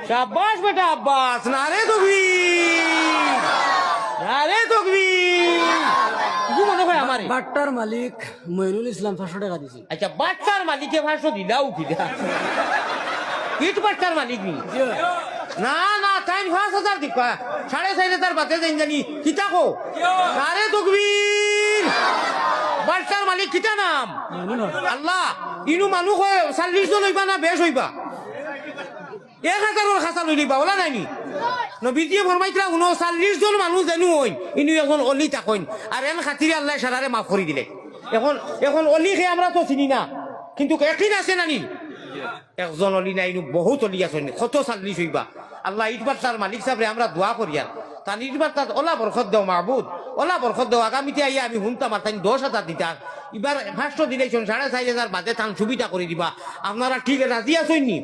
शाबाश बेटा अब्बास नारे तकबीर नारे तकबीर কি মনে হয় আমারে বাট্টার মালিক মইনুল ইসলাম 500 টাকা দিছে। আচ্ছা বাচ্চার মালিকে 500 দিলাও কি দা ইট বাচ্চার মালিক নি না না তাই 5000 দিবা 4500 বাতে দেন জানি কিতা কো নারে তকবীর বাচ্চার মালিক কিতা নাম আল্লাহ ইনু মানুষ 40 জন হইবা না বেশ হইবা 1000 খাসা লইলি বাওলা নাইনি নবীজি ফরমাইতরা 39 জন মানুষ জানু হই ইনু এখন অলি তাকইন আর এন খাতিরে আল্লাহ সারারে মাফ করে দিলে এখন অলি কে আমরা তো চিনি না কিন্তু একদিন আছে নানি একজন অলি নাই ইনু বহুত অলি আছে কত 40 হইবা আল্লাহ ইটবার তার মালিক সাহেবরে আমরা দোয়া করি আর তার ইটবার তার ওলা বরকত দাও মাহবুদ ওলা বরকত দাও আগামীতে আইয়া আমি হুনতাম আর তাই 10,000 দিতা এবার 500 দিলেছেন 4500 বাদে তান সুবিধা করে দিবা আপনারা ঠিক রাজি আছেন নি